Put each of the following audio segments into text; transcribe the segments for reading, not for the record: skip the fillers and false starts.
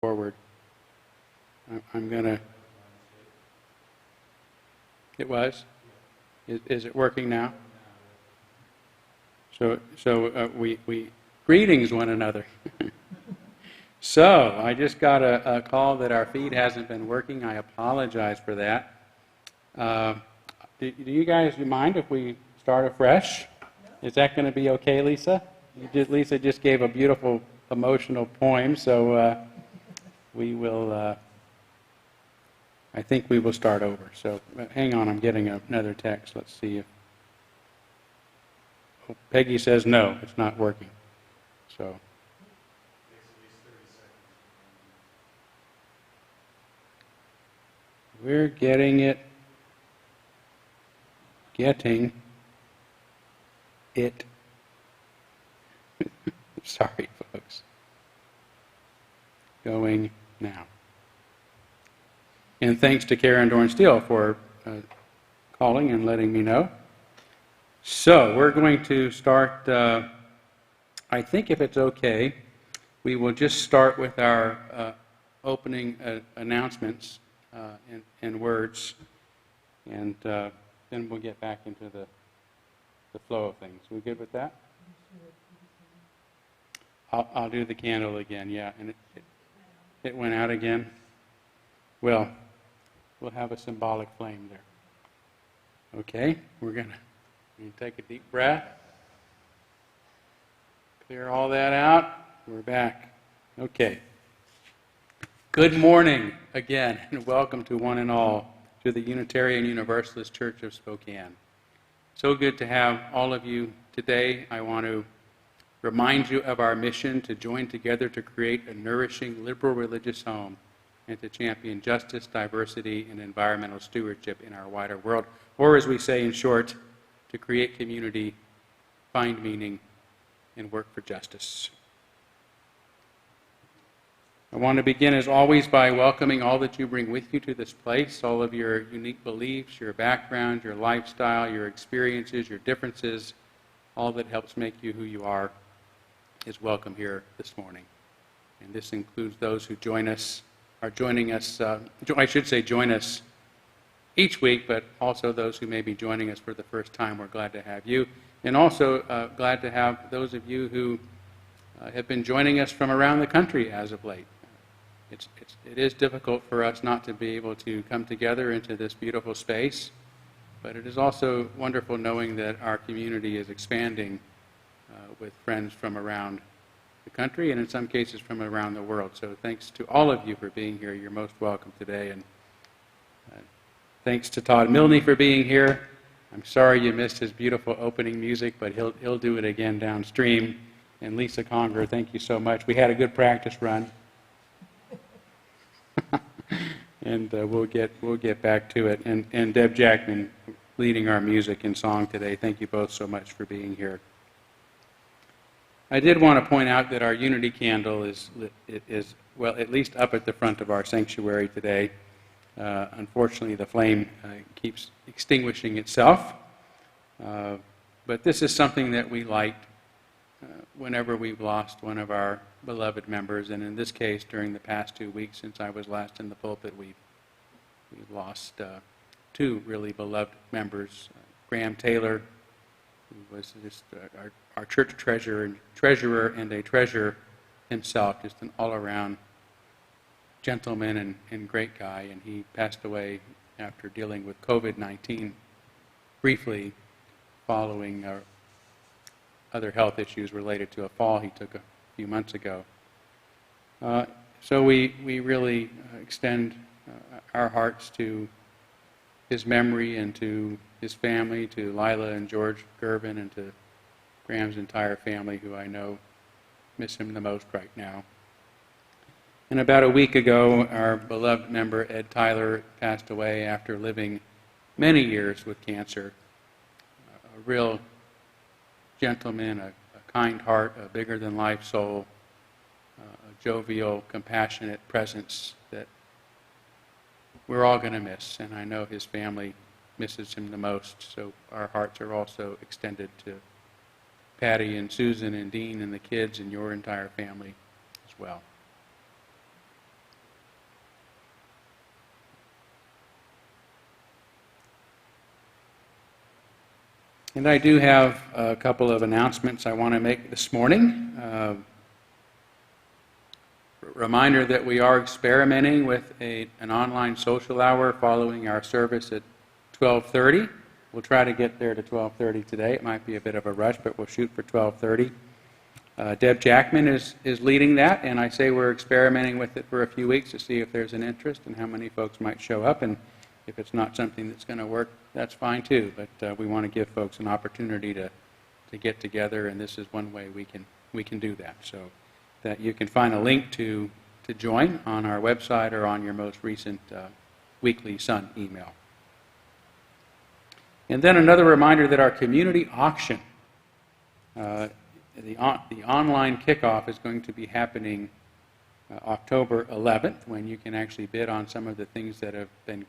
forward. I'm going to... It was? Is it working now? So we greetings one another. So I just got a call that our feed hasn't been working. I apologize for that. Do you guys mind if we start afresh? Is that going to be okay, Lisa? Lisa just gave a beautiful emotional poem, so we will. I think we will start over. So hang on, I'm getting another text. Let's see if. Oh, Peggy says no, it's not working. So. We're getting it. Sorry, folks. Going now. And thanks to Karen Dorn-Steele for calling and letting me know. So we're going to start, I think if it's okay, we will just start with our opening announcements and words, and then we'll get back into the flow of things. We good with that? I'll do the candle again, yeah. And it went out again. Well, we'll have a symbolic flame there. Okay, we're going to take a deep breath. Clear all that out. We're back. Okay. Good morning again, and welcome to one and all to the Unitarian Universalist Church of Spokane. So good to have all of you today. I want to remind you of our mission to join together to create a nourishing liberal religious home and to champion justice, diversity, and environmental stewardship in our wider world. Or as we say in short, to create community, find meaning, and work for justice. I want to begin, as always, by welcoming all that you bring with you to this place, all of your unique beliefs, your background, your lifestyle, your experiences, your differences, all that helps make you who you are is welcome here this morning. And this includes those who join us each week, but also those who may be joining us for the first time. We're glad to have you. And also glad to have those of you who have been joining us from around the country as of late. It is difficult for us not to be able to come together into this beautiful space, but it is also wonderful knowing that our community is expanding with friends from around the country and in some cases from around the world. So thanks to all of you for being here. You're most welcome today. And thanks to Todd Milne for being here. I'm sorry you missed his beautiful opening music, but he'll do it again downstream. And Lisa Conger, thank you so much. We had a good practice run. And we'll get back to it. And Deb Jackman leading our music and song today. Thank you both so much for being here. I did want to point out that our unity candle is well, at least up at the front of our sanctuary today. Unfortunately, the flame keeps extinguishing itself. But this is something that we light whenever we've lost one of our beloved members. And in this case, during the past 2 weeks since I was last in the pulpit, we've lost two really beloved members. Graham Taylor, who was just our church treasurer and a treasure himself, just an all-around gentleman and great guy, and he passed away after dealing with COVID-19 briefly following other health issues related to a fall he took a few months ago. So we really extend our hearts to his memory and to his family, to Lila and George Gervin, and to Graham's entire family, who I know miss him the most right now. And about a week ago, our beloved member Ed Tyler passed away after living many years with cancer. A real gentleman, a kind heart, a bigger-than-life soul, a jovial, compassionate presence that we're all going to miss, and I know his family misses him the most, so our hearts are also extended to Patty and Susan and Dean and the kids and your entire family as well. And I do have a couple of announcements I want to make this morning. Reminder that we are experimenting with an online social hour following our service at 12:30. We'll try to get there to 12:30 today. It might be a bit of a rush, but we'll shoot for 12:30. Deb Jackman is leading that, and I say we're experimenting with it for a few weeks to see if there's an interest and how many folks might show up. And if it's not something that's going to work, that's fine too. But we want to give folks an opportunity to get together, and this is one way we can do that. So that you can find a link to join on our website or on your most recent weekly Sun email. And then another reminder that our community auction, the online kickoff is going to be happening October 11th, when you can actually bid on some of the things that have been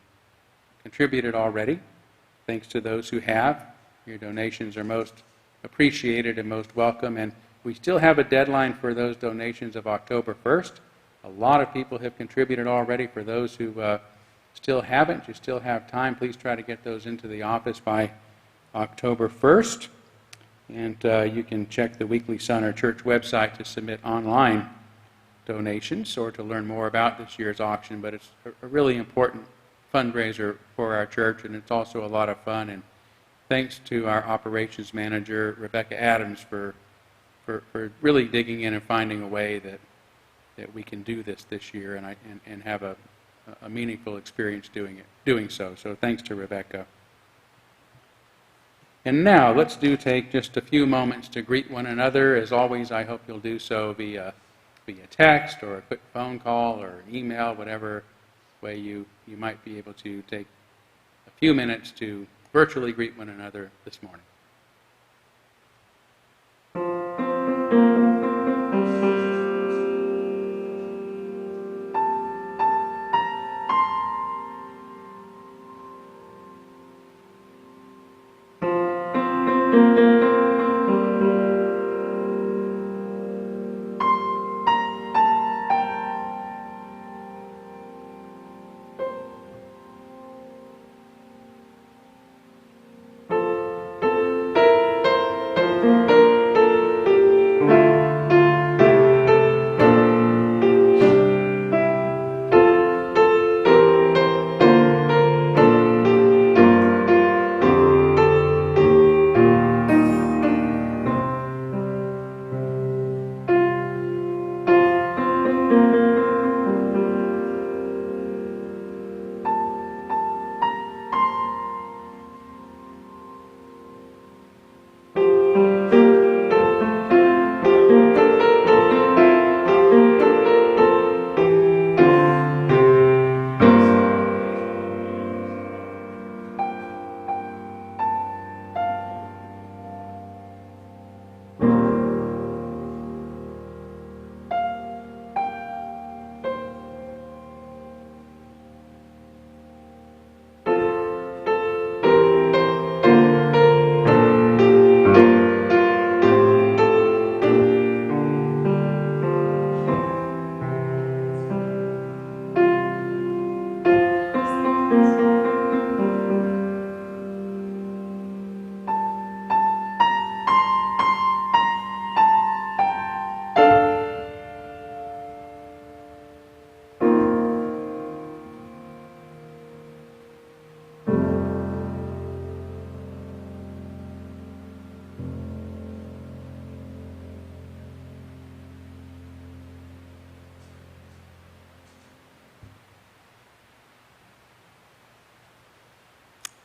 contributed already. Thanks to those who have. Your donations are most appreciated and most welcome, and we still have a deadline for those donations of October 1st. A lot of people have contributed already. For those who still haven't, you still have time. Please try to get those into the office by October 1st. And you can check the Weekly Sun or church website to submit online donations or to learn more about this year's auction. But it's a really important fundraiser for our church, and it's also a lot of fun. And thanks to our operations manager, Rebecca Adams, for really digging in and finding a way that we can do this year and have a meaningful experience doing so. So thanks to Rebecca. And now let's take just a few moments to greet one another. As always, I hope you'll do so via text or a quick phone call or an email, whatever way you might be able to take a few minutes to virtually greet one another this morning.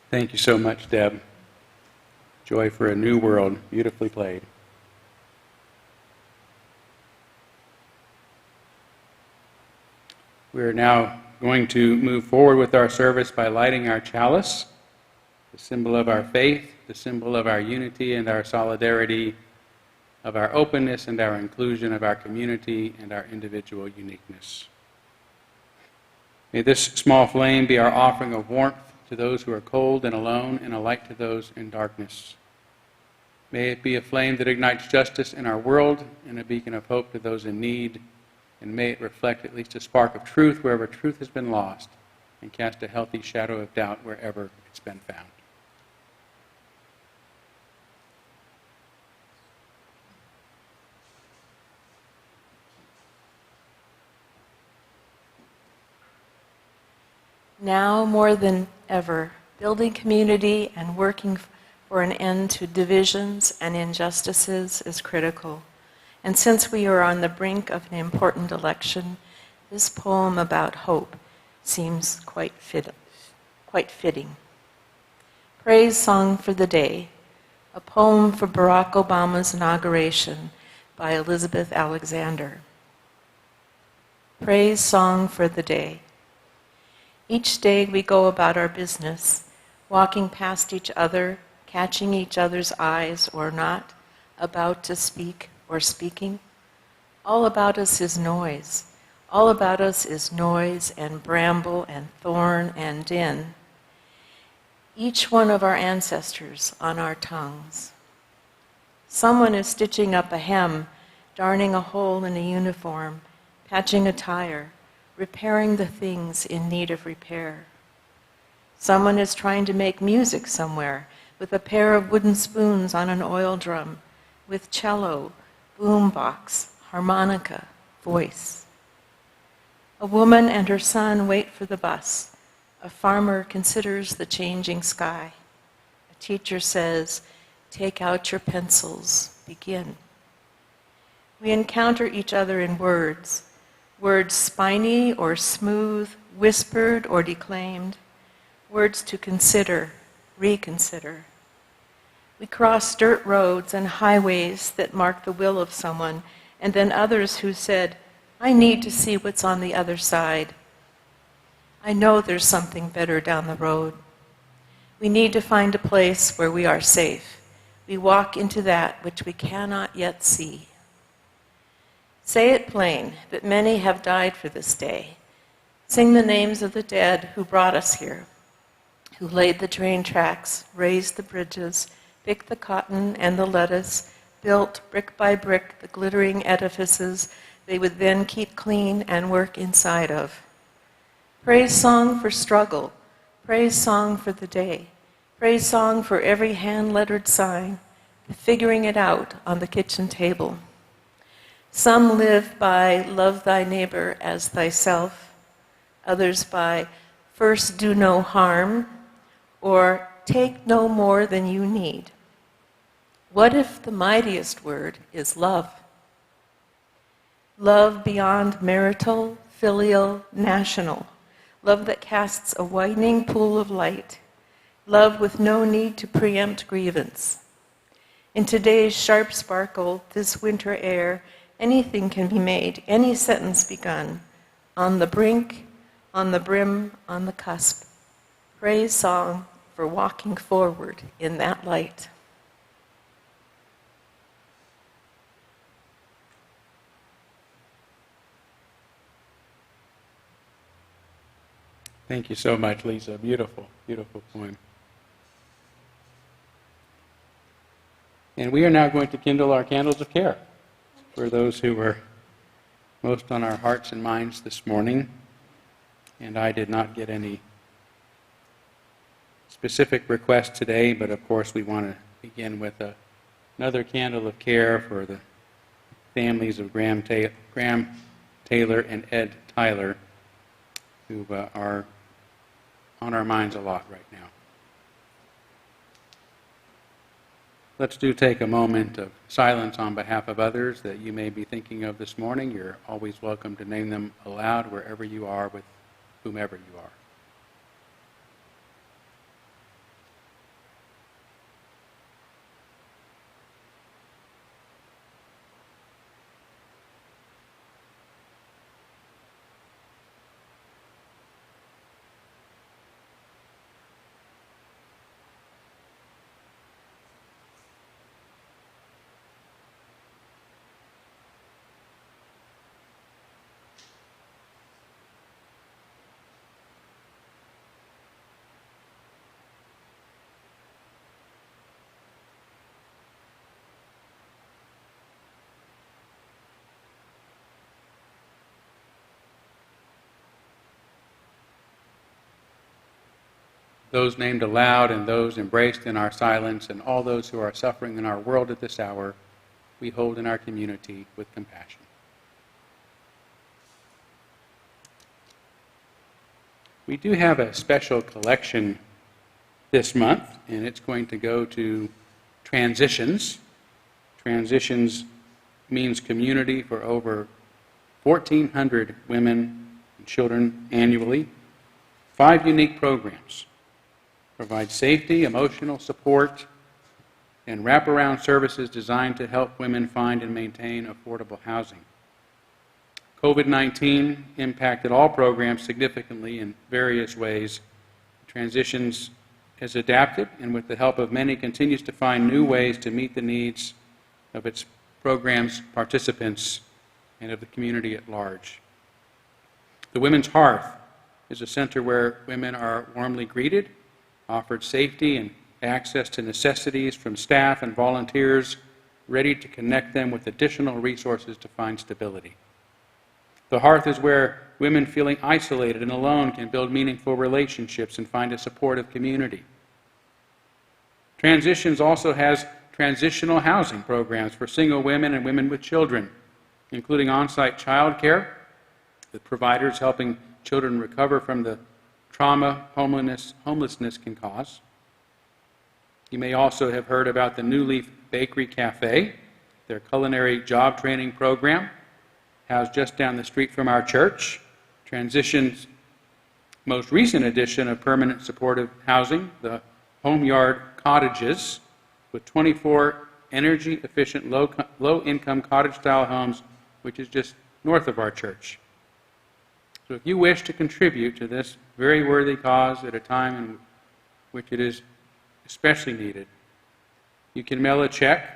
Thank you so much, Deb. Joy for a New World, beautifully played. We're now going to move forward with our service by lighting our chalice, the symbol of our faith, the symbol of our unity and our solidarity, of our openness and our inclusion, of our community and our individual uniqueness. May this small flame be our offering of warmth to those who are cold and alone, and a light to those in darkness. May it be a flame that ignites justice in our world and a beacon of hope to those in need, and may it reflect at least a spark of truth wherever truth has been lost, and cast a healthy shadow of doubt wherever it's been found. Now more than ever, building community and working for an end to divisions and injustices is critical. And since we are on the brink of an important election, this poem about hope seems quite fitting. Praise Song for the Day, a poem for Barack Obama's inauguration by Elizabeth Alexander. Praise Song for the Day. Each day we go about our business, walking past each other, catching each other's eyes or not, about to speak or speaking. All about us is noise. All about us is noise and bramble and thorn and din. Each one of our ancestors on our tongues. Someone is stitching up a hem, darning a hole in a uniform, patching a tire, repairing the things in need of repair. Someone is trying to make music somewhere with a pair of wooden spoons on an oil drum, with cello, boombox, harmonica, voice. A woman and her son wait for the bus. A farmer considers the changing sky. A teacher says, "Take out your pencils, begin." We encounter each other in words, words spiny or smooth, whispered or declaimed, words to consider, reconsider. We cross dirt roads and highways that mark the will of someone, and then others who said, "I need to see what's on the other side. I know there's something better down the road." We need to find a place where we are safe. We walk into that which we cannot yet see. Say it plain, that many have died for this day. Sing the names of the dead who brought us here, who laid the train tracks, raised the bridges, picked the cotton and the lettuce, built brick by brick the glittering edifices they would then keep clean and work inside of. Praise song for struggle, praise song for the day, praise song for every hand-lettered sign, the figuring it out on the kitchen table. Some live by love thy neighbor as thyself, others by first do no harm, or take no more than you need. What if the mightiest word is love? Love beyond marital, filial, national. Love that casts a widening pool of light. Love with no need to preempt grievance. In today's sharp sparkle, this winter air, anything can be made, any sentence begun. On the brink, on the brim, on the cusp. Praise song for walking forward in that light. Thank you so much, Lisa. Beautiful, beautiful poem. And we are now going to kindle our candles of care for those who were most on our hearts and minds this morning. And I did not get any specific requests today, but of course we want to begin with another candle of care for the families of Graham Taylor and Ed Tyler, who are on our minds a lot right now. Let's take a moment of silence on behalf of others that you may be thinking of this morning. You're always welcome to name them aloud wherever you are with whomever you are. Those named aloud and those embraced in our silence, and all those who are suffering in our world at this hour, we hold in our community with compassion. We do have a special collection this month, and it's going to go to transitions. Transitions means community for over 1,400 women and children annually. 5 unique programs provide safety, emotional support, and wraparound services designed to help women find and maintain affordable housing. COVID-19 impacted all programs significantly in various ways. Transitions has adapted, and with the help of many, continues to find new ways to meet the needs of its program's participants and of the community at large. The Women's Hearth is a center where women are warmly greeted, offered safety and access to necessities from staff and volunteers, ready to connect them with additional resources to find stability. The Hearth is where women feeling isolated and alone can build meaningful relationships and find a supportive community. Transitions also has transitional housing programs for single women and women with children, including on-site child care, with providers helping children recover from the trauma homelessness can cause. You may also have heard about the New Leaf Bakery Cafe, their culinary job training program, housed just down the street from our church. Transition's most recent addition of permanent supportive housing, the Home Yard Cottages, with 24 energy-efficient, low-income cottage-style homes, which is just north of our church. So if you wish to contribute to this very worthy cause at a time in which it is especially needed, you can mail a check.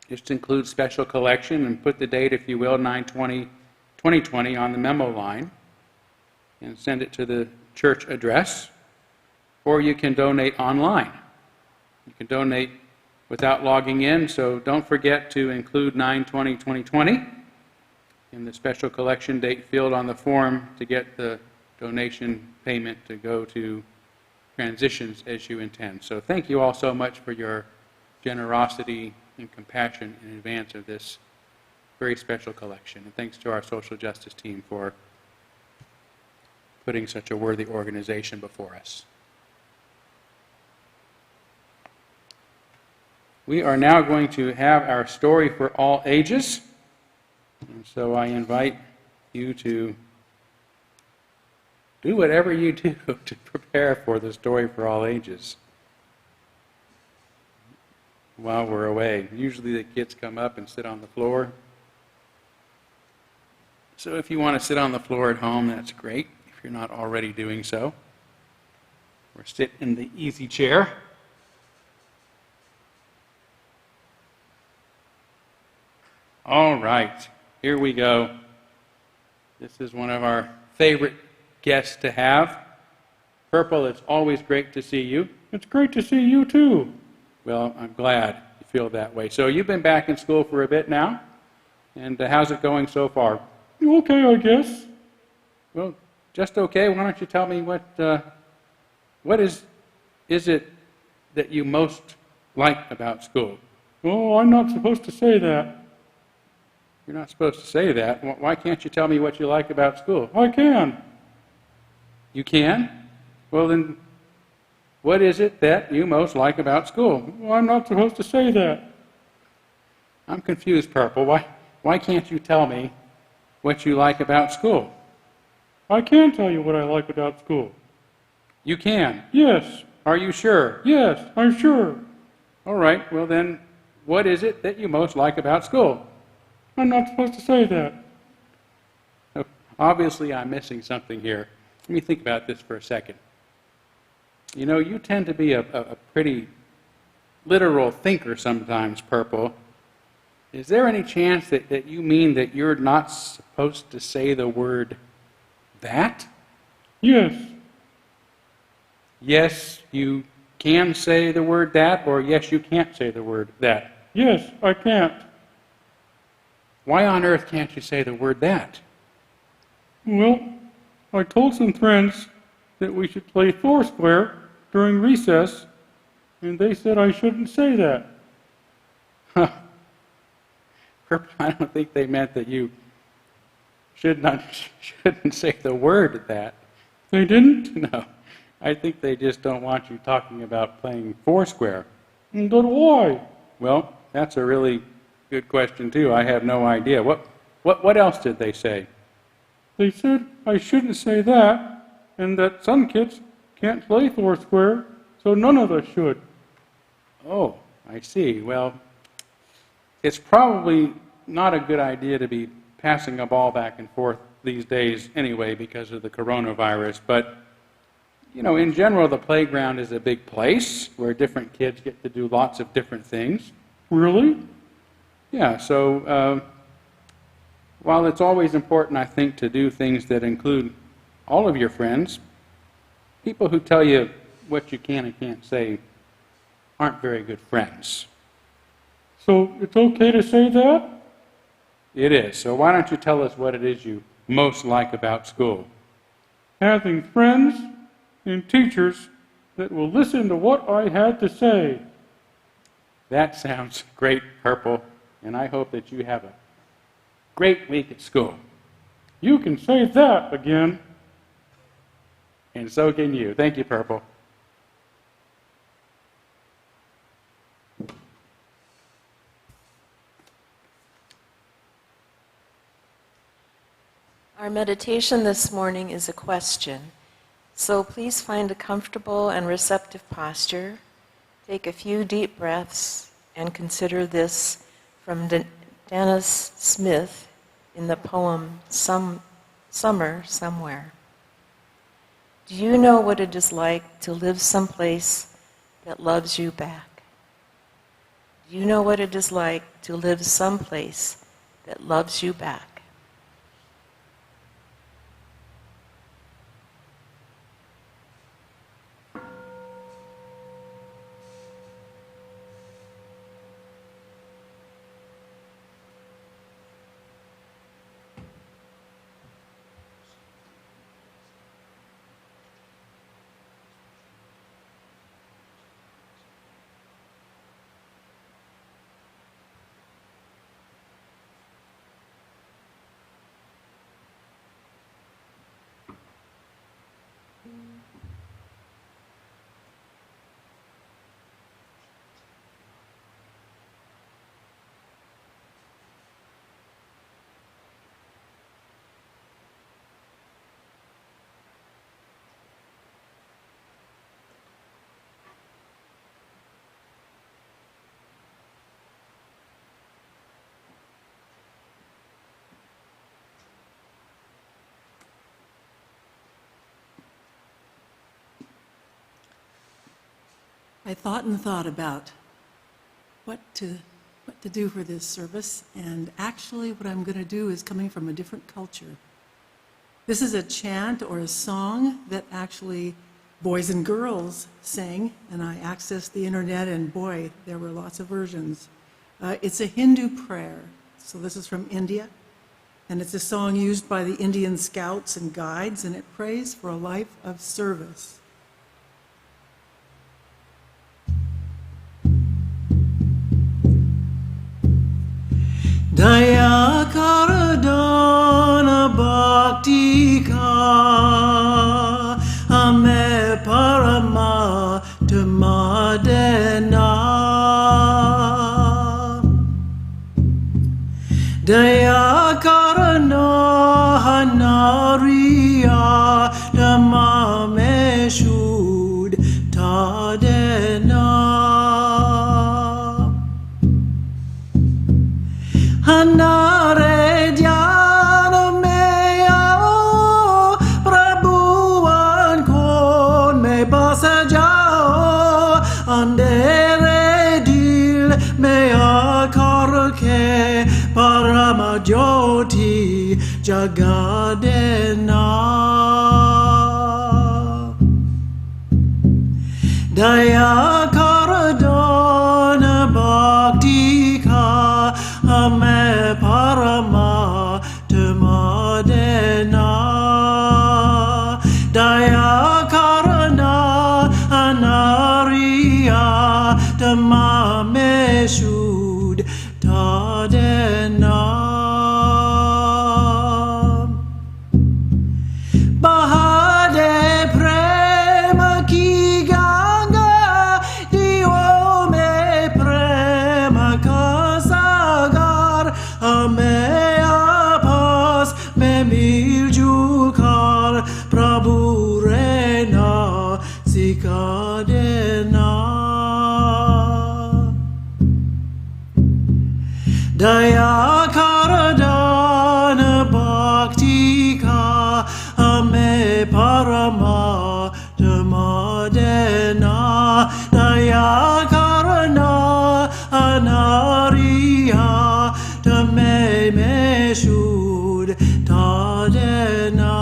Just include special collection and put the date, if you will, 9/20/2020 on the memo line and send it to the church address. Or you can donate online. You can donate without logging in, so don't forget to include 9/20/2020 in the special collection date field on the form to get the donation payment to go to transitions as you intend. So thank you all so much for your generosity and compassion in advance of this very special collection. And thanks to our social justice team for putting such a worthy organization before us. We are now going to have our story for all ages. And so I invite you to do whatever you do to prepare for the story for all ages while we're away. Usually the kids come up and sit on the floor. So if you want to sit on the floor at home, that's great, if you're not already doing so. Or sit in the easy chair. All right, here we go. This is one of our favorite guests to have. Purple, it's always great to see you. It's great to see you too. Well, I'm glad you feel that way. So you've been back in school for a bit now, and how's it going so far? Okay, I guess. Well, just okay. Why don't you tell me what is it that you most like about school? Oh, I'm not supposed to say that. You're not supposed to say that. Why can't you tell me what you like about school? I can. You can? Well, then, what is it that you most like about school? Well, I'm not supposed to say that. I'm confused, Purple. Why can't you tell me what you like about school? I can tell you what I like about school. You can? Yes. Are you sure? Yes, I'm sure. All right, well then, what is it that you most like about school? I'm not supposed to say that. Obviously, I'm missing something here. Let me think about this for a second. You know, you tend to be a pretty literal thinker sometimes, Purple. Is there any chance that you mean that you're not supposed to say the word that? Yes. Yes, you can say the word that, or yes, you can't say the word that? Yes, I can't. Why on earth can't you say the word that? Well, I told some friends that we should play Foursquare during recess, and they said I shouldn't say that. Huh. I don't think they meant that you shouldn't say the word that. They didn't? No. I think they just don't want you talking about playing Foursquare. But why? Well, that's a really good question, too. I have no idea. What else did they say? They said I shouldn't say that, and that some kids can't play Foursquare, so none of us should. Oh, I see. Well, it's probably not a good idea to be passing a ball back and forth these days anyway because of the coronavirus, but you know, in general, the playground is a big place where different kids get to do lots of different things. Really? Yeah, so while it's always important, I think, to do things that include all of your friends, people who tell you what you can and can't say aren't very good friends. So it's okay to say that? It is. So why don't you tell us what it is you most like about school? Having friends and teachers that will listen to what I had to say. That sounds great, Purple, and I hope that you have a great week at school. You can say that again. And so can you. Thank you, Purple. Our meditation this morning is a question. So please find a comfortable and receptive posture. Take a few deep breaths and consider this from Dennis Smith in the poem Summer Somewhere. Do you know what it is like to live someplace that loves you back? Do you know what it is like to live someplace that loves you back? I thought and thought about what to do for this service, and actually what I'm going to do is coming from a different culture. This is a chant or a song that actually boys and girls sang, and I accessed the internet, and boy, there were lots of versions. It's a Hindu prayer, so this is from India, and it's a song used by the Indian scouts and guides, and it prays for a life of service. Daya karadana bhakti ka ame parama tamadena Daya karana hanariya tamame shud tadena Hanare dhyana me ao Prabhuan kon me basa jao Andere dil me akar ke Parama jyoti jagadena Daya karadana bhakti ka Ame parama tamadena Daya karana anariya tamame shud tadena Bahade parama dhamadena daya karana anariya dhame me shud tadena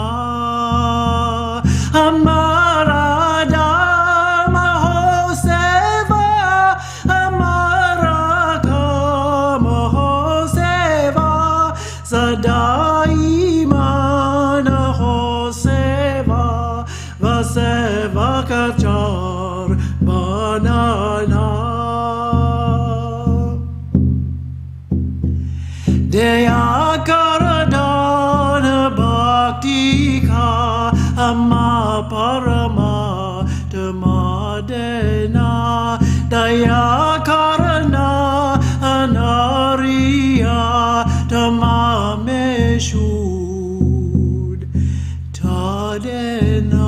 Amara Dhamma ho seva, Amara Dhamma ho seva, Sada imana ho seva, Vaseva kachar banana. Deya karadana bhakti ka amma parama dhamadena daya karana anariya dhamma me shud tadena.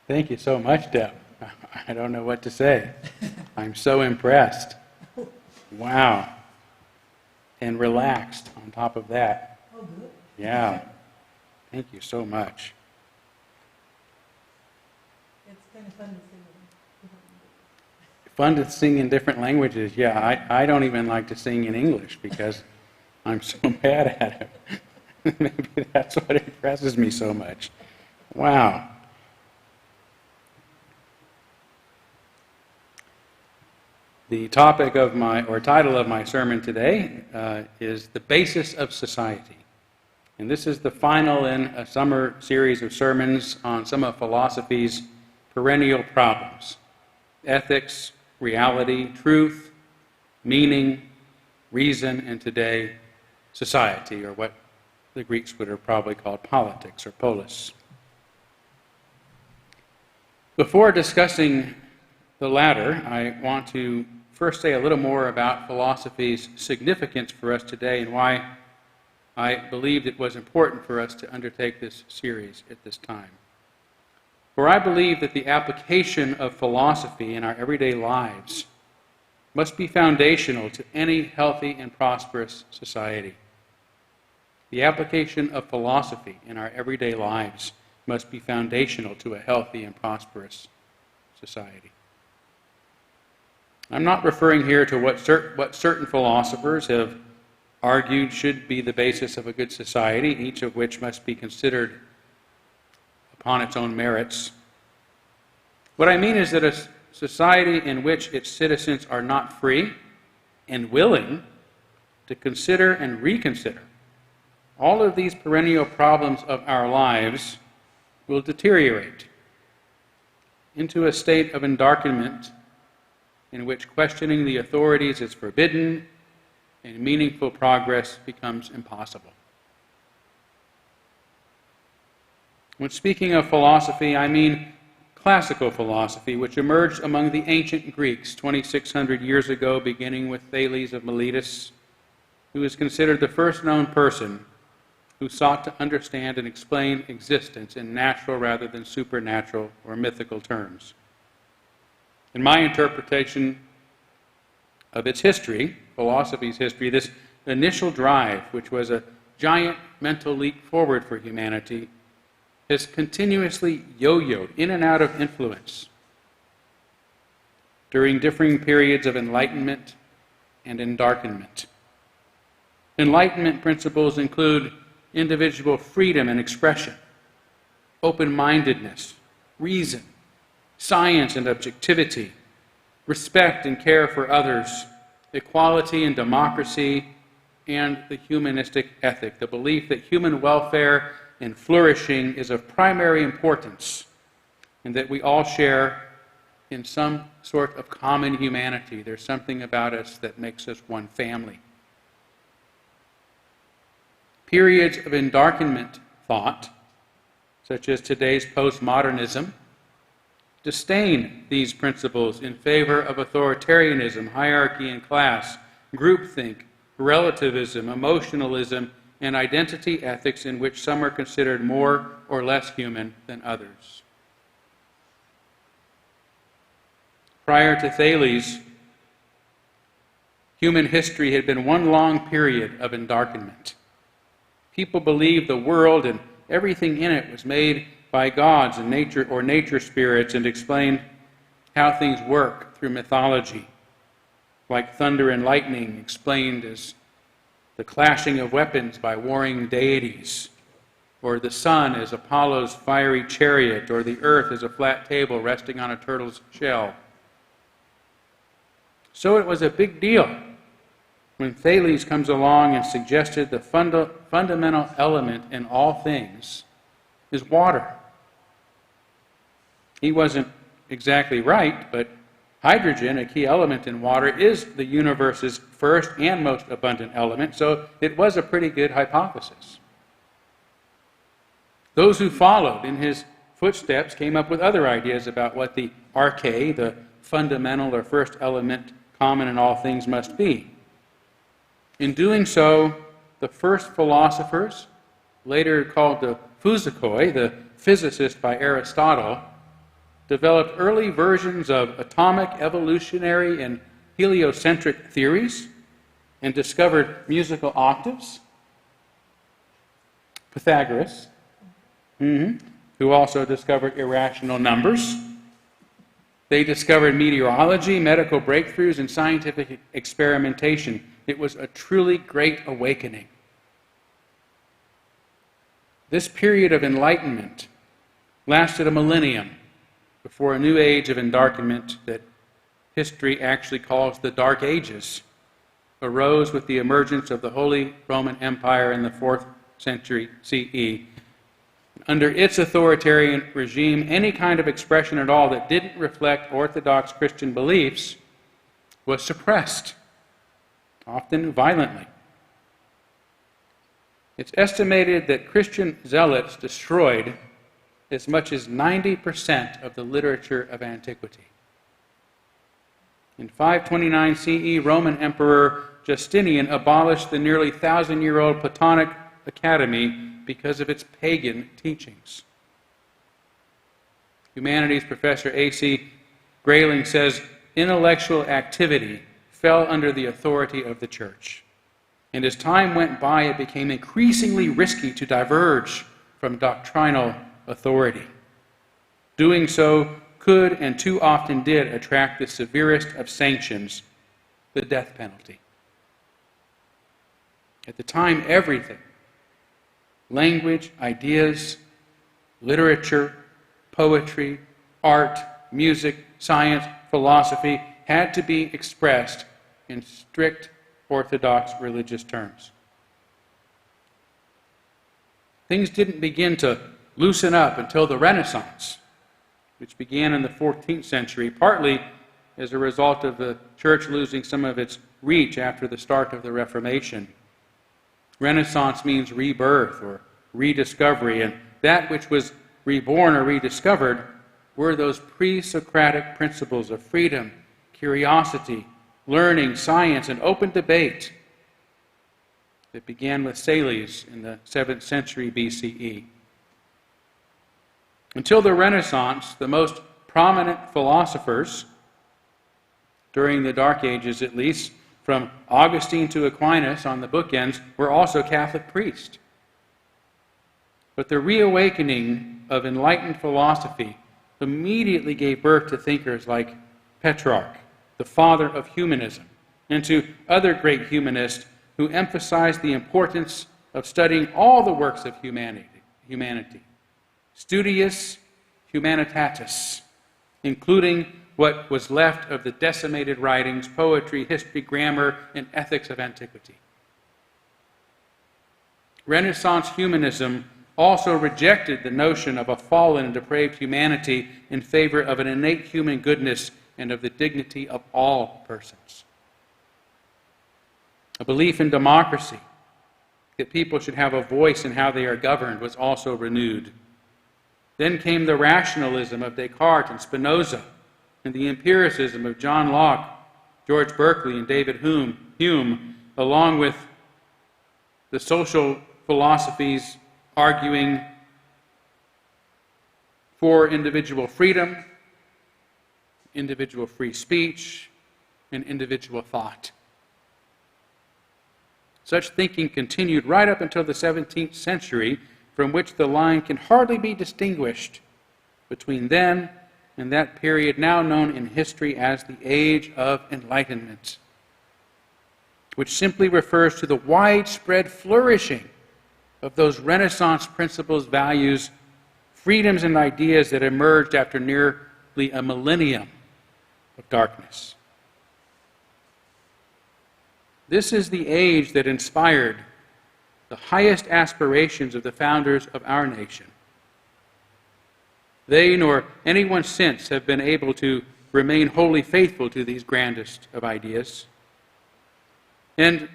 Thank you so much, Deb. I don't know what to say. I'm so impressed. Wow. And relaxed on top of that. Oh, good. Yeah. Thank you so much. It's kind of fun to sing. Fun to sing in different languages. Yeah, I don't even like to sing in English because I'm so bad at it. Maybe that's what impresses me so much. Wow. The topic of title of my sermon today is The Basis of Society. And this is the final in a summer series of sermons on some of philosophy's perennial problems: ethics, reality, truth, meaning, reason, and today, society, or what the Greeks would have probably called politics or polis. Before discussing the latter, I want to first say a little more about philosophy's significance for us today and why I believed it was important for us to undertake this series at this time. For I believe that the application of philosophy in our everyday lives must be foundational to any healthy and prosperous society. The application of philosophy in our everyday lives must be foundational to a healthy and prosperous society. I'm not referring here to what certain philosophers have argued should be the basis of a good society, each of which must be considered upon its own merits. What I mean is that a society in which its citizens are not free and willing to consider and reconsider all of these perennial problems of our lives will deteriorate into a state of endarkenment in which questioning the authorities is forbidden and meaningful progress becomes impossible. When speaking of philosophy, I mean classical philosophy, which emerged among the ancient Greeks 2,600 years ago, beginning with Thales of Miletus, who is considered the first known person who sought to understand and explain existence in natural rather than supernatural or mythical terms. In my interpretation of its history, philosophy's history, this initial drive, which was a giant mental leap forward for humanity, has continuously yo-yoed in and out of influence during differing periods of enlightenment and endarkenment. Enlightenment principles include individual freedom and expression, open-mindedness, reason, science and objectivity, respect and care for others, equality and democracy, and the humanistic ethic, the belief that human welfare and flourishing is of primary importance, and that we all share in some sort of common humanity. There's something about us that makes us one family. Periods of endarkenment thought, such as today's postmodernism, disdain these principles in favor of authoritarianism, hierarchy and class, groupthink, relativism, emotionalism, and identity ethics in which some are considered more or less human than others. Prior to Thales, human history had been one long period of endarkenment. People believed the world and everything in it was made by gods and nature or nature spirits, and explained how things work through mythology, like thunder and lightning explained as the clashing of weapons by warring deities, or the sun as Apollo's fiery chariot, or the earth as a flat table resting on a turtle's shell. So it was a big deal when Thales comes along and suggested the fundamental element in all things is water. He wasn't exactly right, but hydrogen, a key element in water, is the universe's first and most abundant element, so it was a pretty good hypothesis. Those who followed in his footsteps came up with other ideas about what the arche, the fundamental or first element common in all things, must be. In doing so, the first philosophers, later called the physikoi, the physicist by Aristotle, developed early versions of atomic, evolutionary, and heliocentric theories, and discovered musical octaves. Pythagoras, who also discovered irrational numbers. They discovered meteorology, medical breakthroughs, and scientific experimentation. It was a truly great awakening. This period of enlightenment lasted a millennium before a new age of endarkenment that history actually calls the Dark Ages arose with the emergence of the Holy Roman Empire in the 4th century CE. Under its authoritarian regime, any kind of expression at all that didn't reflect Orthodox Christian beliefs was suppressed, often violently. It's estimated that Christian zealots destroyed as much as 90% of the literature of antiquity. In 529 CE, Roman Emperor Justinian abolished the nearly 1,000-year-old Platonic Academy because of its pagan teachings. Humanities professor A.C. Grayling says, intellectual activity fell under the authority of the church. And as time went by, it became increasingly risky to diverge from doctrinal authority. Doing so could and too often did attract the severest of sanctions, the death penalty. At the time, everything, language, ideas, literature, poetry, art, music, science, philosophy, had to be expressed in strict Orthodox religious terms. Things didn't begin to loosen up until the Renaissance, which began in the 14th century, partly as a result of the church losing some of its reach after the start of the Reformation. Renaissance means rebirth or rediscovery, and that which was reborn or rediscovered were those pre-Socratic principles of freedom, curiosity, learning, science, and open debate that began with Thales in the 7th century BCE. Until the Renaissance, the most prominent philosophers, during the Dark Ages at least, from Augustine to Aquinas on the bookends, were also Catholic priests. But the reawakening of enlightened philosophy immediately gave birth to thinkers like Petrarch, the father of humanism, and to other great humanists who emphasized the importance of studying all the works of humanity. Studius humanitatis, including what was left of the decimated writings, poetry, history, grammar, and ethics of antiquity. Renaissance humanism also rejected the notion of a fallen and depraved humanity in favor of an innate human goodness and of the dignity of all persons. A belief in democracy, that people should have a voice in how they are governed, was also renewed. Then came the rationalism of Descartes and Spinoza, and the empiricism of John Locke, George Berkeley, and David Hume, along with the social philosophies arguing for individual freedom, individual free speech, and individual thought. Such thinking continued right up until the 17th century, from which the line can hardly be distinguished between then and that period now known in history as the Age of Enlightenment, which simply refers to the widespread flourishing of those Renaissance principles, values, freedoms, and ideas that emerged after nearly a millennium of darkness. This is the age that inspired the highest aspirations of the founders of our nation. They nor anyone since have been able to remain wholly faithful to these grandest of ideas. And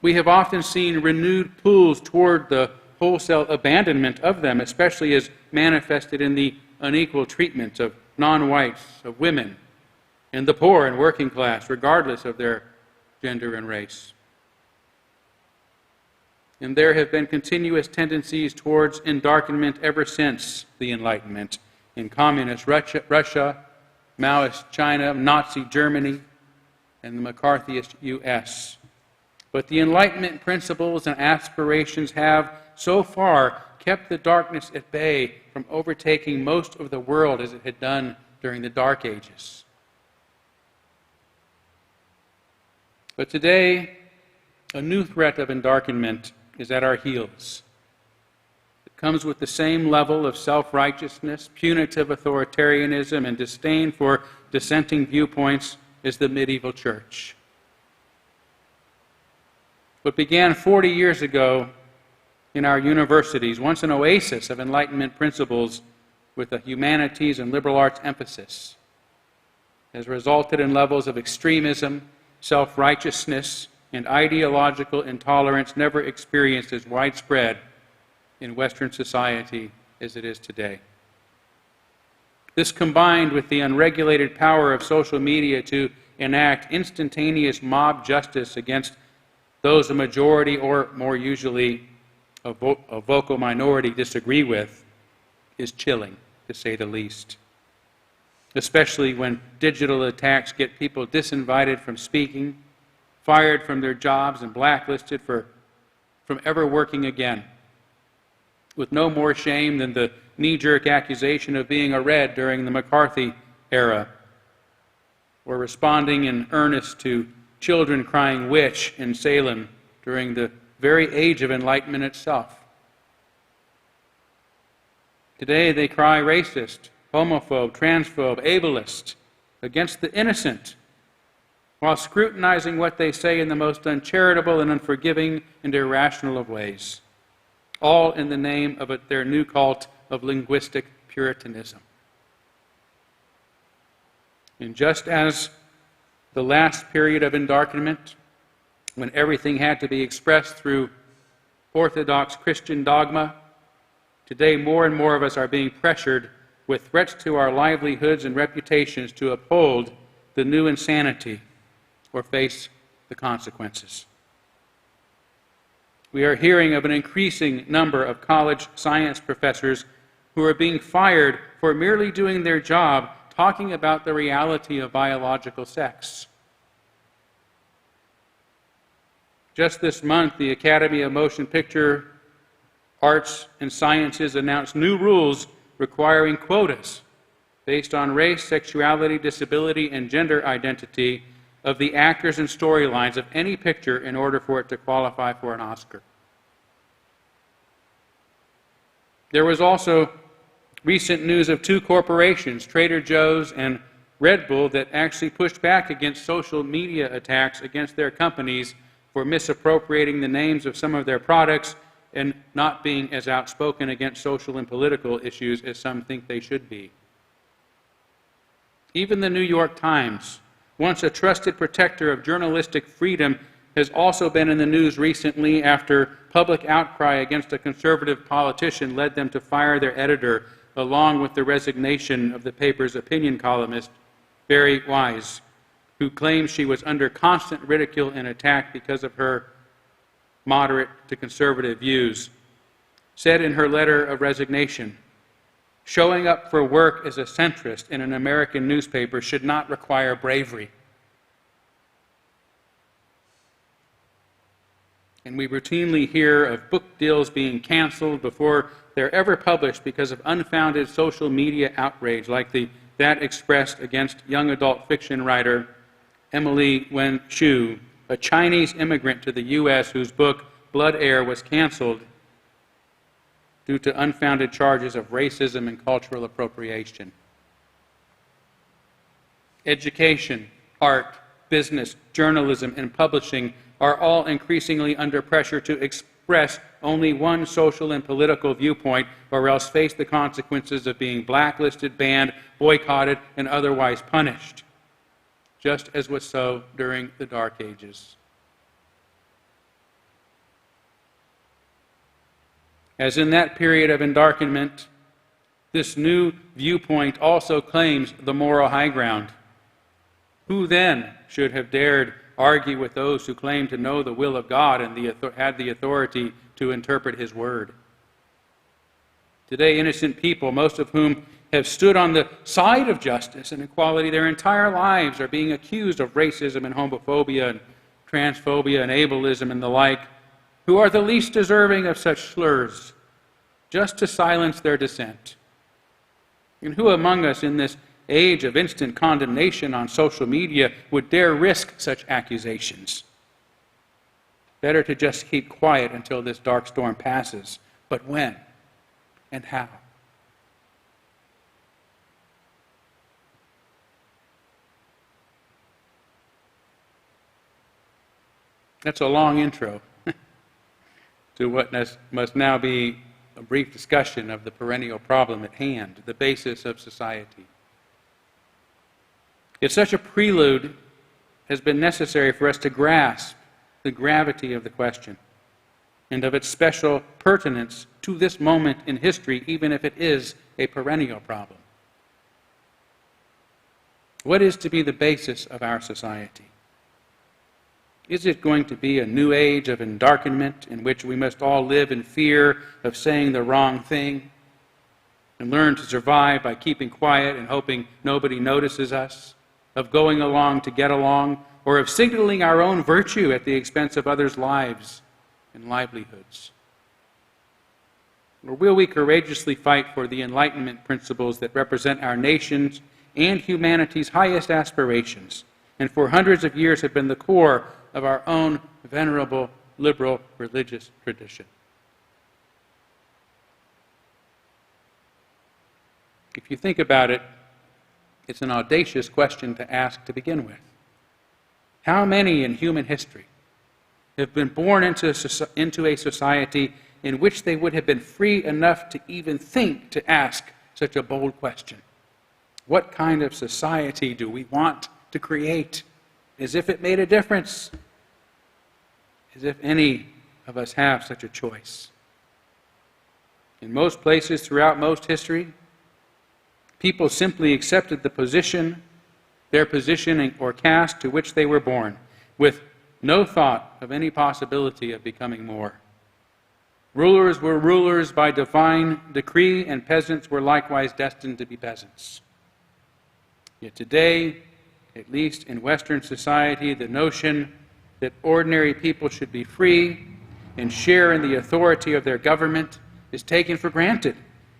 we have often seen renewed pulls toward the wholesale abandonment of them, especially as manifested in the unequal treatment of non-whites, of women, and the poor and working class, regardless of their gender and race. And there have been continuous tendencies towards endarkenment ever since the Enlightenment in communist Russia, Maoist China, Nazi Germany, and the McCarthyist U.S. But the Enlightenment principles and aspirations have, so far, kept the darkness at bay from overtaking most of the world as it had done during the Dark Ages. But today, a new threat of endarkenment is at our heels. It comes with the same level of self-righteousness, punitive authoritarianism, and disdain for dissenting viewpoints as the medieval church. What began 40 years ago in our universities, once an oasis of Enlightenment principles with a humanities and liberal arts emphasis, has resulted in levels of extremism, self-righteousness, and ideological intolerance never experienced as widespread in Western society as it is today. This, combined with the unregulated power of social media to enact instantaneous mob justice against those a majority, or more usually a vocal minority, disagree with, is chilling, to say the least. Especially when digital attacks get people disinvited from speaking, fired from their jobs, and blacklisted from ever working again, with no more shame than the knee-jerk accusation of being a red during the McCarthy era, or responding in earnest to children crying witch in Salem during the very age of enlightenment itself. Today they cry racist, homophobe, transphobe, ableist against the innocent, while scrutinizing what they say in the most uncharitable and unforgiving and irrational of ways, all in the name of their new cult of linguistic Puritanism. And just as the last period of endarkenment, when everything had to be expressed through orthodox Christian dogma, today more and more of us are being pressured with threats to our livelihoods and reputations to uphold the new insanity or face the consequences. We are hearing of an increasing number of college science professors who are being fired for merely doing their job, talking about the reality of biological sex. Just this month, the Academy of Motion Picture Arts and Sciences announced new rules requiring quotas based on race, sexuality, disability, and gender identity of the actors and storylines of any picture in order for it to qualify for an Oscar. There was also recent news of two corporations, Trader Joe's and Red Bull, that actually pushed back against social media attacks against their companies for misappropriating the names of some of their products and not being as outspoken against social and political issues as some think they should be. Even the New York Times, once a trusted protector of journalistic freedom, has also been in the news recently after public outcry against a conservative politician led them to fire their editor, along with the resignation of the paper's opinion columnist, Barry Wise, who claims she was under constant ridicule and attack because of her moderate to conservative views, said in her letter of resignation, "Showing up for work as a centrist in an American newspaper should not require bravery." And we routinely hear of book deals being canceled before they're ever published because of unfounded social media outrage, like that expressed against young adult fiction writer Emily Wen Shu, a Chinese immigrant to the U.S. whose book Blood Air was canceled due to unfounded charges of racism and cultural appropriation. Education, art, business, journalism, and publishing are all increasingly under pressure to express only one social and political viewpoint, or else face the consequences of being blacklisted, banned, boycotted, and otherwise punished, just as was so during the Dark Ages. As in that period of endarkenment, this new viewpoint also claims the moral high ground. Who then should have dared argue with those who claim to know the will of God and had the authority to interpret His Word? Today, innocent people, most of whom have stood on the side of justice and equality their entire lives, are being accused of racism and homophobia and transphobia and ableism and the like, who are the least deserving of such slurs, just to silence their dissent. And who among us in this age of instant condemnation on social media would dare risk such accusations? Better to just keep quiet until this dark storm passes. But when and how? That's a long intro to what must now be a brief discussion of the perennial problem at hand, the basis of society. Yet such a prelude has been necessary for us to grasp the gravity of the question and of its special pertinence to this moment in history, even if it is a perennial problem. What is to be the basis of our society? Is it going to be a new age of endarkenment in which we must all live in fear of saying the wrong thing and learn to survive by keeping quiet and hoping nobody notices us, of going along to get along, or of signaling our own virtue at the expense of others' lives and livelihoods? Or will we courageously fight for the Enlightenment principles that represent our nation's and humanity's highest aspirations, and for hundreds of years have been the core of our own venerable liberal religious tradition? If you think about it, it's an audacious question to ask to begin with. How many in human history have been born into a society in which they would have been free enough to even think to ask such a bold question? What kind of society do we want to create? As if it made a difference. As if any of us have such a choice. In most places throughout most history, people simply accepted their position or caste to which they were born, with no thought of any possibility of becoming more. Rulers were rulers by divine decree, and peasants were likewise destined to be peasants. Yet today, at least in Western society, the notion that ordinary people should be free and share in the authority of their government is taken for granted,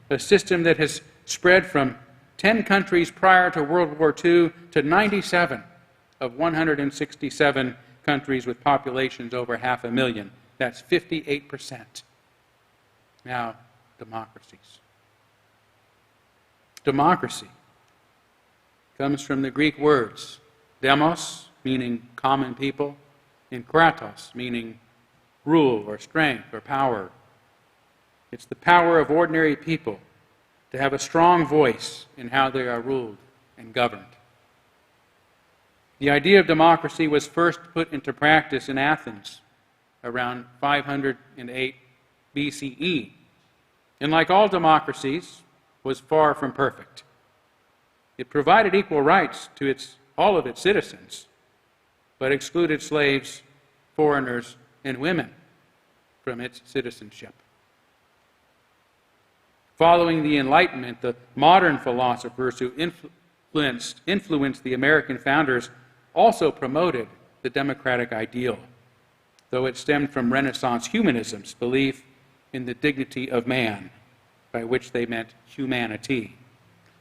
a system that has spread from 10 countries prior to World War II to 97 of 167 countries with populations over 500,000. That's 58%. Now, democracies. Democracy comes from the Greek words demos, meaning common people, and kratos, meaning rule or strength or power. It's the power of ordinary people to have a strong voice in how they are ruled and governed. The idea of democracy was first put into practice in Athens around 508 BCE, and like all democracies, was far from perfect. It provided equal rights to all of its citizens, but excluded slaves, foreigners, and women from its citizenship. Following the Enlightenment, the modern philosophers who influenced the American founders also promoted the democratic ideal, though it stemmed from Renaissance humanism's belief in the dignity of man, by which they meant humanity,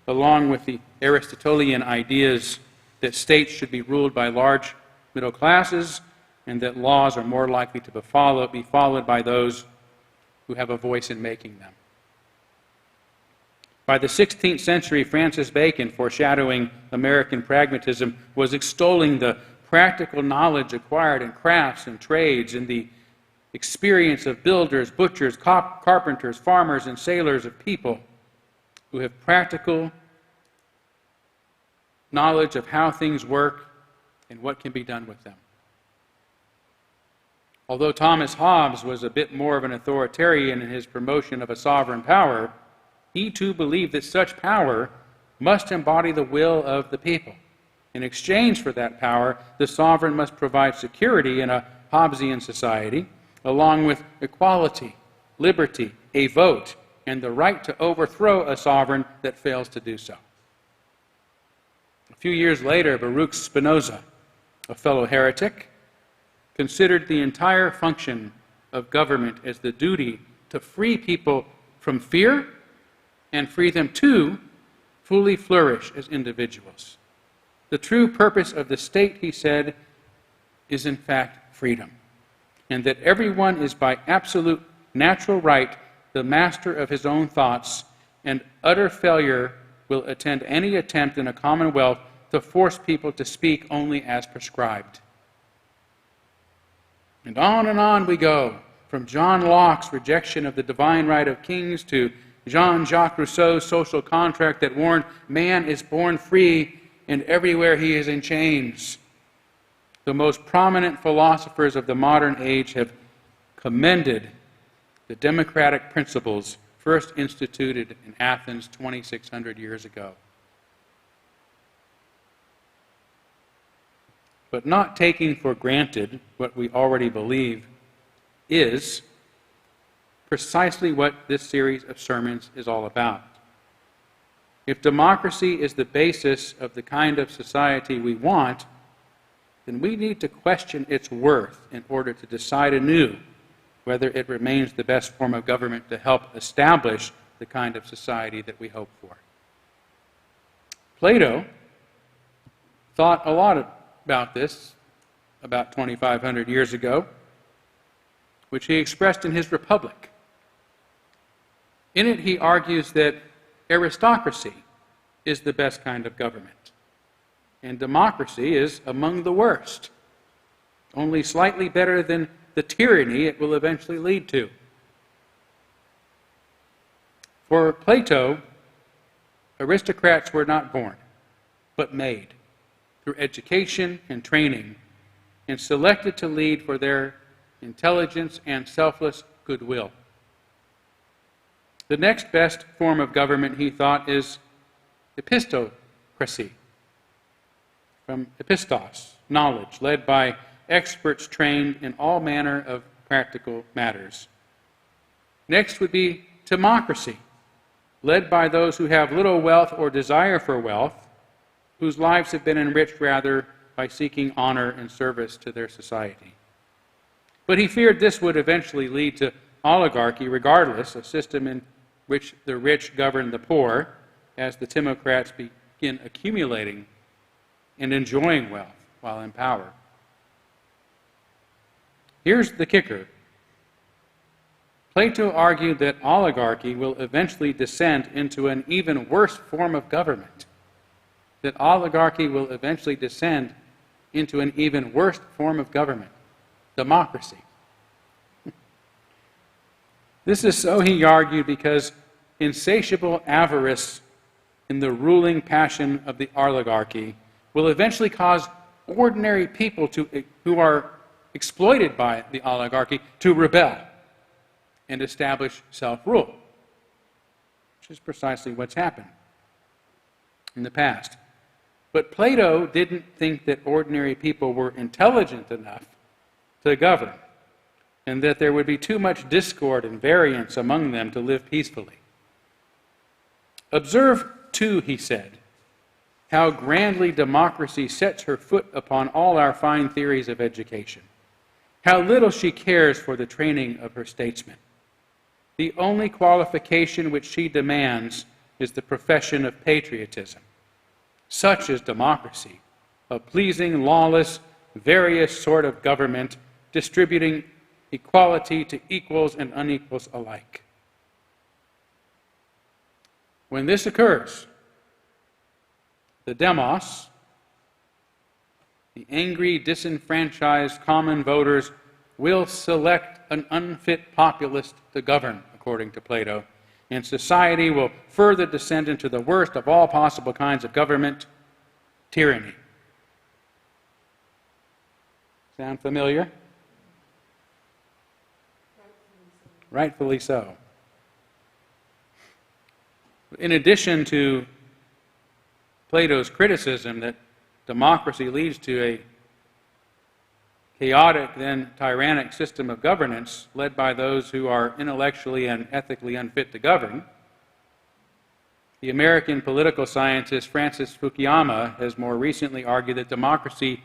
along with the Aristotelian ideas that states should be ruled by large middle classes and that laws are more likely to be followed by those who have a voice in making them. By the 16th century, Francis Bacon, foreshadowing American pragmatism, was extolling the practical knowledge acquired in crafts and trades, in the experience of builders, butchers, carpenters, farmers, and sailors, of people who have practical knowledge of how things work and what can be done with them. Although Thomas Hobbes was a bit more of an authoritarian in his promotion of a sovereign power, he too believed that such power must embody the will of the people. In exchange for that power, the sovereign must provide security in a Hobbesian society, along with equality, liberty, a vote, and the right to overthrow a sovereign that fails to do so. A few years later, Baruch Spinoza, a fellow heretic, considered the entire function of government as the duty to free people from fear and free them to fully flourish as individuals. The true purpose of the state, he said, is in fact freedom, and that everyone is by absolute natural right the master of his own thoughts, and utter failure will attend any attempt in a commonwealth to force people to speak only as prescribed. And on we go, from John Locke's rejection of the divine right of kings to Jean-Jacques Rousseau's social contract that warned man is born free and everywhere he is in chains. The most prominent philosophers of the modern age have commended the democratic principles first instituted in Athens 2,600 years ago. But not taking for granted what we already believe is precisely what this series of sermons is all about. If democracy is the basis of the kind of society we want, then we need to question its worth in order to decide anew whether it remains the best form of government to help establish the kind of society that we hope for. Plato thought a lot about this about 2,500 years ago, which he expressed in his Republic. In it, he argues that aristocracy is the best kind of government, and democracy is among the worst, only slightly better than the tyranny it will eventually lead to. For Plato, aristocrats were not born, but made through education and training, and selected to lead for their intelligence and selfless goodwill. The next best form of government, he thought, is epistocracy, from epistos, knowledge, led by experts trained in all manner of practical matters. Next would be timocracy, led by those who have little wealth or desire for wealth, whose lives have been enriched rather by seeking honor and service to their society. But he feared this would eventually lead to oligarchy regardless, a system in which the rich govern the poor, as the timocrats begin accumulating and enjoying wealth while in power. Here's the kicker. Plato argued that oligarchy will eventually descend into an even worse form of government. That oligarchy will eventually descend into an even worse form of government, democracy. This is so, he argued, because insatiable avarice in the ruling passion of the oligarchy will eventually cause ordinary people who are exploited by the oligarchy to rebel and establish self-rule, which is precisely what's happened in the past. But Plato didn't think that ordinary people were intelligent enough to govern, and that there would be too much discord and variance among them to live peacefully. Observe, too, he said, how grandly democracy sets her foot upon all our fine theories of education, how little she cares for the training of her statesmen. The only qualification which she demands is the profession of patriotism. Such is democracy, a pleasing, lawless, various sort of government, distributing equality to equals and unequals alike. When this occurs, the demos, the angry, disenfranchised common voters, will select an unfit populace to govern, according to Plato, and society will further descend into the worst of all possible kinds of government, tyranny. Sound familiar? Rightfully so. In addition to Plato's criticism that democracy leads to a chaotic, then tyrannic system of governance led by those who are intellectually and ethically unfit to govern, the American political scientist Francis Fukuyama has more recently argued that democracy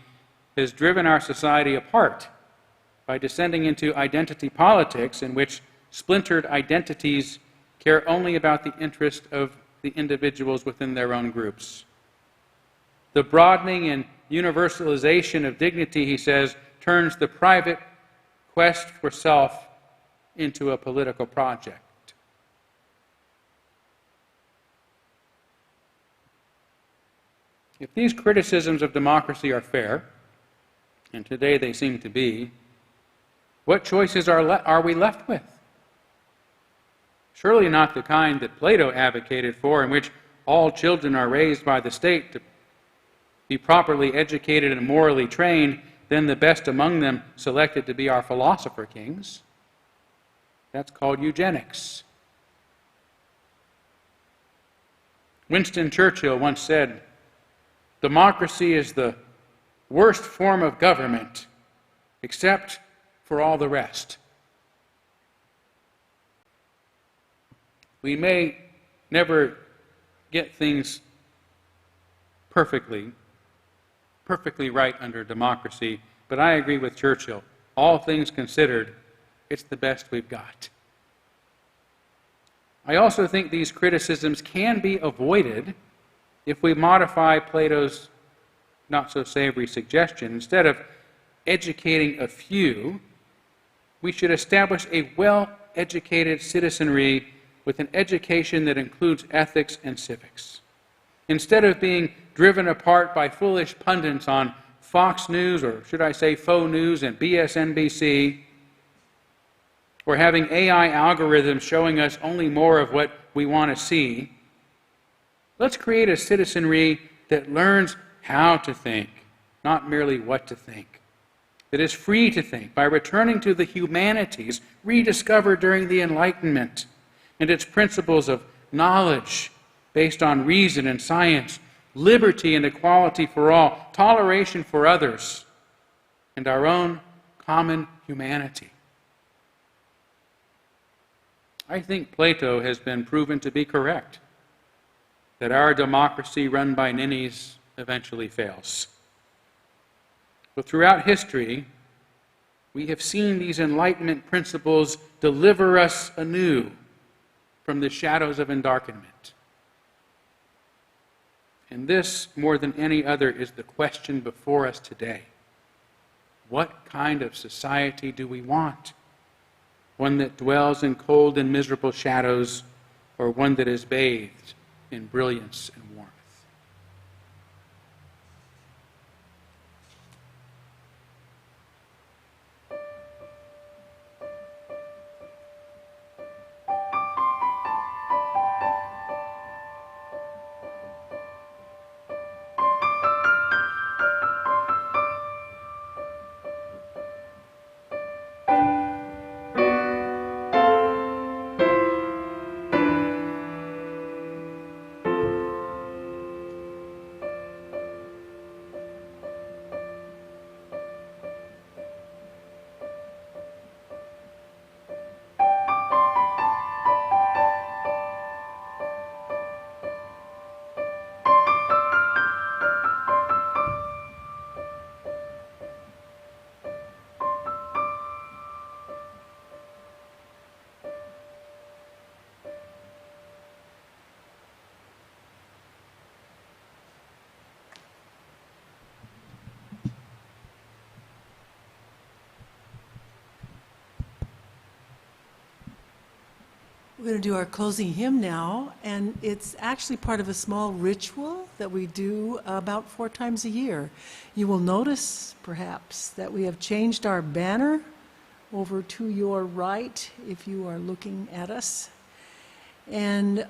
has driven our society apart by descending into identity politics in which splintered identities care only about the interest of the individuals within their own groups. The broadening and universalization of dignity, he says, turns the private quest for self into a political project. If these criticisms of democracy are fair, and today they seem to be, what choices are we left with? Surely not the kind that Plato advocated for, in which all children are raised by the state to be properly educated and morally trained, then the best among them selected to be our philosopher kings. That's called eugenics. Winston Churchill once said, "Democracy is the worst form of government, except for all the rest." We may never get things perfectly right under democracy, but I agree with Churchill. All things considered, it's the best we've got. I also think these criticisms can be avoided if we modify Plato's not-so-savory suggestion. Instead of educating a few, we should establish a well-educated citizenry with an education that includes ethics and civics. Instead of being driven apart by foolish pundits on Fox News, or should I say faux news, and BSNBC, or having AI algorithms showing us only more of what we want to see, let's create a citizenry that learns how to think, not merely what to think. That is free to think by returning to the humanities rediscovered during the Enlightenment and its principles of knowledge based on reason and science, liberty and equality for all, toleration for others, and our own common humanity. I think Plato has been proven to be correct, that our democracy run by ninnies eventually fails. But throughout history, we have seen these Enlightenment principles deliver us anew from the shadows of endarkenment. And this, more than any other, is the question before us today. What kind of society do we want? One that dwells in cold and miserable shadows, or one that is bathed in brilliance and warmth? We're going to do our closing hymn now, and it's actually part of a small ritual that we do about 4 times a year. You will notice, perhaps, that we have changed our banner over to your right if you are looking at us. And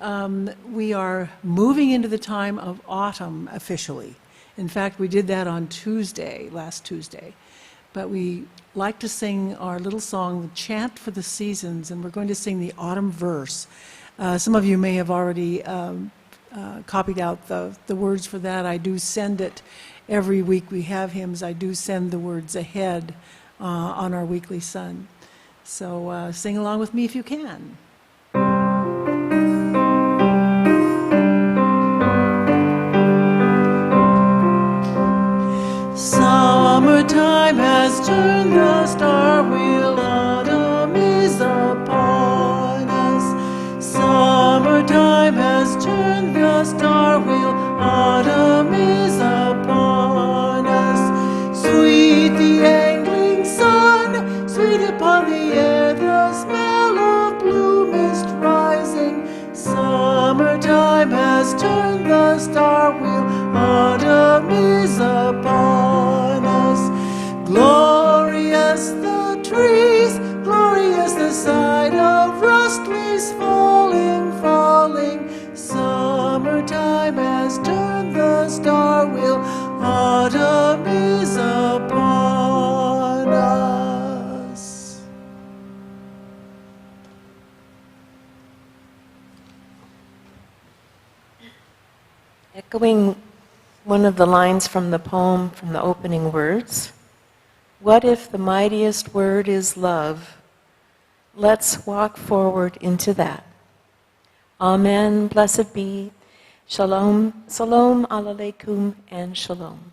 we are moving into the time of autumn officially. In fact, we did that on Tuesday, last Tuesday. But we like to sing our little song, the Chant for the Seasons, and we're going to sing the autumn verse. Some of you may have already copied out the words for that. I do send it every week we have hymns. I do send the words ahead on our weekly Sun. So sing along with me if you can. Summertime has turned the star wheel, autumn is upon us. Summertime has turned the star wheel, autumn is upon us. Sweet the angling sun, sweet upon the air, the smell of blue mist rising. Summertime has turned the star wheel, autumn is upon us. Glorious the trees, glorious the sight of rust leaves falling, falling. Summertime has turned the star wheel, autumn is upon us. Echoing one of the lines from the poem from the opening words, what if the mightiest word is love? Let's walk forward into that. Amen, blessed be. Shalom, salam aleikum, and shalom.